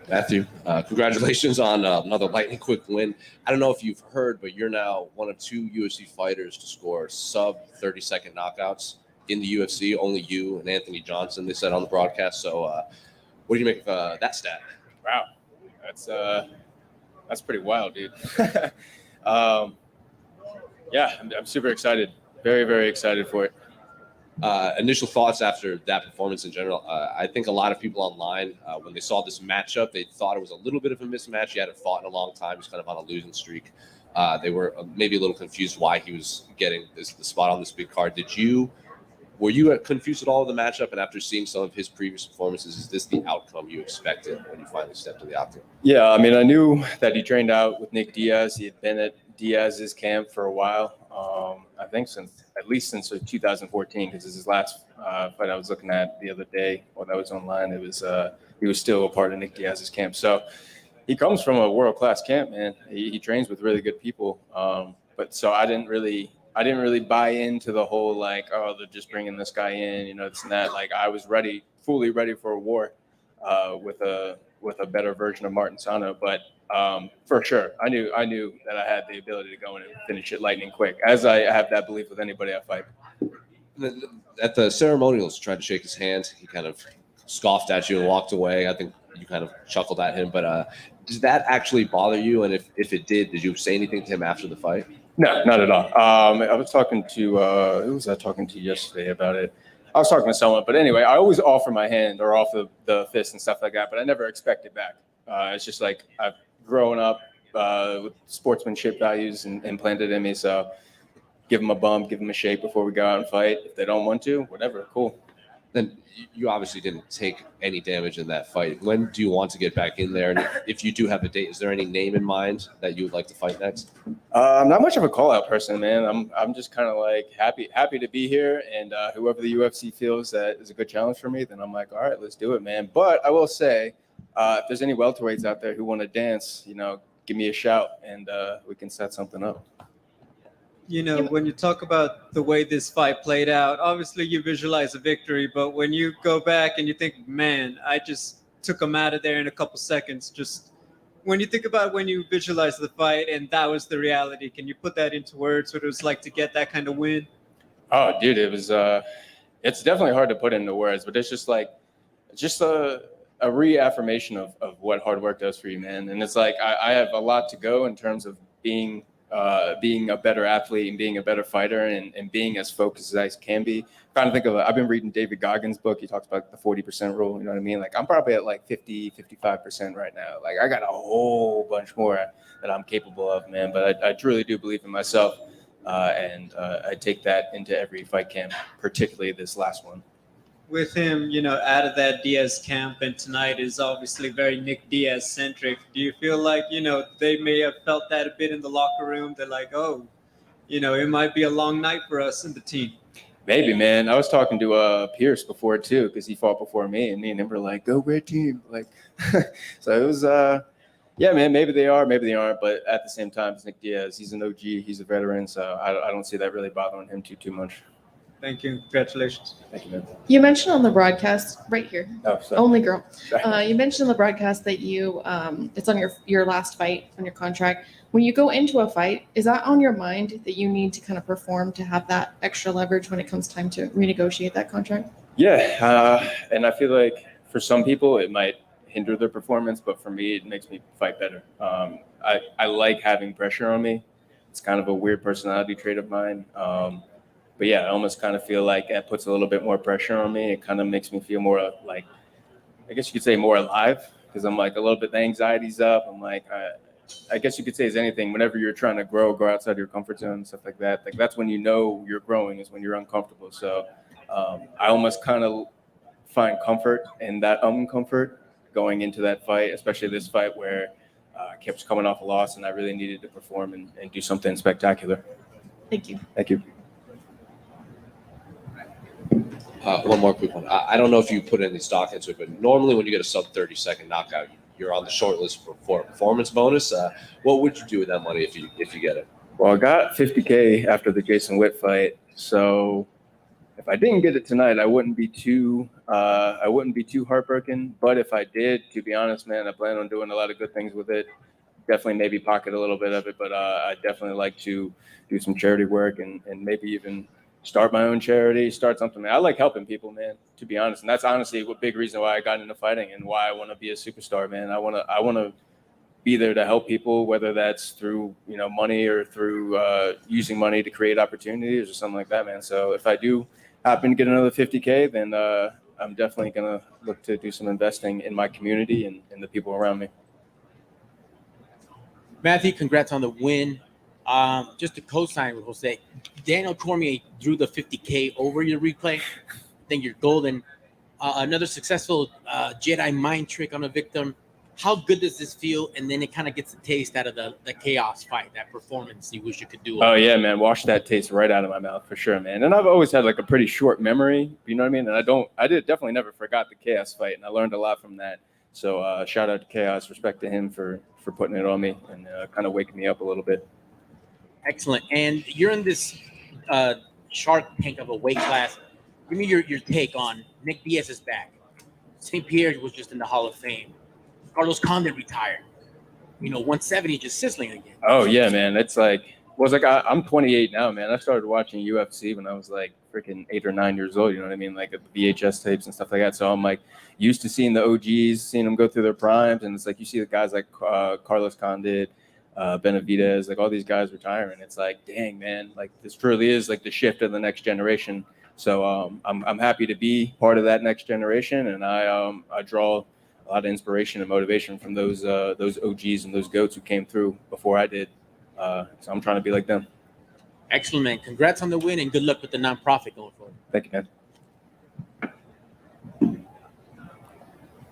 Matthew, congratulations on another lightning quick win. I don't know if you've heard, but you're now one of two UFC fighters to score sub 30-second knockouts in the UFC. Only you and Anthony Johnson, they said on the broadcast. So what do you make of that stat? Wow, that's pretty wild, dude. Yeah, I'm super excited. Very, very excited for it. Initial thoughts after that performance in general. I think a lot of people online, when they saw this matchup, they thought it was a little bit of a mismatch. He hadn't fought in a long time. He's kind of on a losing streak. They were maybe a little confused why he was getting the spot on this big card. Were you confused at all with the matchup? And after seeing some of his previous performances, is this the outcome you expected when you finally stepped to the octagon? Yeah, I mean, I knew that he trained out with Nick Diaz. He had been at Diaz's camp for a while. I think at least since 2014, because this is his last fight I was looking at the other day while that was online. It was he was still a part of Nick Diaz's camp. So he comes from a world-class camp, man. He trains with really good people. But so I didn't really buy into the whole like, oh, they're just bringing this guy in, this and that. Like I was fully ready for a war with a better version of Martin Sano. But for sure, I knew that I had the ability to go in and finish it lightning quick, as I have that belief with anybody I fight. At the ceremonials, tried to shake his hand. He kind of scoffed at you and walked away. I think you kind of chuckled at him. But does that actually bother you? And if it did you say anything to him after the fight? No, not at all. I was talking to who was I talking to yesterday about it? I was talking to someone, but anyway, I always offer my hand or offer the fist and stuff like that, but I never expect it back. It's just like I've grown up with sportsmanship values and implanted in me. So give them a bump, give them a shake before we go out and fight. If they don't want to, whatever, cool. Then you obviously didn't take any damage in that fight. When do you want to get back in there? And if you do have a date, is there any name in mind that you would like to fight next? I'm not much of a call-out person, man. I'm just kind of like happy to be here, and whoever the UFC feels that is a good challenge for me, then I'm like, all right, let's do it, man. But I will say, if there's any welterweights out there who want to dance, give me a shout, and we can set something up. When you talk about the way this fight played out, obviously you visualize a victory, but when you go back and you think, man, I just took him out of there in a couple seconds, just when you think about when you visualize the fight and that was the reality, can you put that into words, what it was like to get that kind of win? Oh, dude, it was, it's definitely hard to put into words, but it's just a reaffirmation of what hard work does for you, man. And it's like, I have a lot to go in terms of being a better athlete and being a better fighter and being as focused as I can be. I've been reading David Goggins' book. He talks about the 40% rule. You know what I mean? Like I'm probably at like 50, 55% right now. Like I got a whole bunch more that I'm capable of, man. But I truly do believe in myself. And I take that into every fight camp, particularly this last one. With him, out of that Diaz camp, and tonight is obviously very Nick Diaz centric. Do you feel like, they may have felt that a bit in the locker room? They're like, oh, it might be a long night for us in the team. Maybe, man. I was talking to Pierce before too, because he fought before me, and me and him were like, go red team. Like, so it was, yeah, man, maybe they are, maybe they aren't. But at the same time, it's Nick Diaz. He's an OG. He's a veteran. So I don't see that really bothering him too much. Thank you. Congratulations. Thank you, man. You mentioned on the broadcast right here. Oh, sorry. Only girl. You mentioned on the broadcast that you it's on your last fight on your contract. When you go into a fight, is that on your mind that you need to kind of perform to have that extra leverage when it comes time to renegotiate that contract? Yeah, and I feel like for some people it might hinder their performance, but for me it makes me fight better. I like having pressure on me. It's kind of a weird personality trait of mine. But yeah, I almost kind of feel like it puts a little bit more pressure on me. It kind of makes me feel more like, I guess you could say more alive, because I'm like a little bit, the anxiety's up. I'm like, I guess you could say as anything, whenever you're trying to go outside your comfort zone and stuff like that, like that's when you're growing, is when you're uncomfortable. So I almost kind of find comfort in that uncomfort going into that fight, especially this fight where I kept coming off a loss and I really needed to perform and do something spectacular. Thank you. Thank you. One more quick one. I don't know if you put any stock into it, but normally when you get a sub 30-second knockout, you're on the short list for a performance bonus. What would you do with that money if you get it? Well, I got $50K after the Jason Witt fight. So if I didn't get it tonight, I wouldn't be too I wouldn't be too heartbroken, but if I did, to be honest, man, I plan on doing a lot of good things with it. Definitely maybe pocket a little bit of it, but I definitely like to do some charity work and maybe even start my own charity, start something. I like helping people, man, to be honest. And that's honestly a big reason why I got into fighting and why I want to be a superstar, man. I want to be there to help people, whether that's through, money or through using money to create opportunities or something like that, man. So if I do happen to get another 50K, then I'm definitely going to look to do some investing in my community and the people around me. Matthew, congrats on the win. Just to co-sign with Jose, Daniel Cormier drew the 50K over your replay. I think you're golden. Another successful Jedi mind trick on a victim. How good does this feel? And then it kind of gets a taste out of the chaos fight, that performance you wish you could do. Oh, yeah, man. Wash that taste right out of my mouth for sure, man. And I've always had like a pretty short memory, you know what I mean? And I definitely never forgot the chaos fight. And I learned a lot from that. So shout out to Chaos, respect to him for putting it on me and kind of waking me up a little bit. Excellent. And you're in this Shark Tank of a weight class. Give me your take on Nick Diaz is back. St. Pierre was just in the Hall of Fame. Carlos Condit retired. 170 just sizzling again. Oh, yeah, man. It's like, I'm 28 now, man. I started watching UFC when I was like freaking 8 or 9 years old. You know what I mean? Like the VHS tapes and stuff like that. So I'm like used to seeing the OGs, seeing them go through their primes. And it's like you see the guys like Carlos Condit, Benavidez, like all these guys retiring. It's like, dang, man, like this truly is like the shift of the next generation. So I'm happy to be part of that next generation. And I draw a lot of inspiration and motivation from those OGs and those GOATs who came through before I did. So I'm trying to be like them. Excellent, man. Congrats on the win and good luck with the nonprofit going forward. Thank you, man.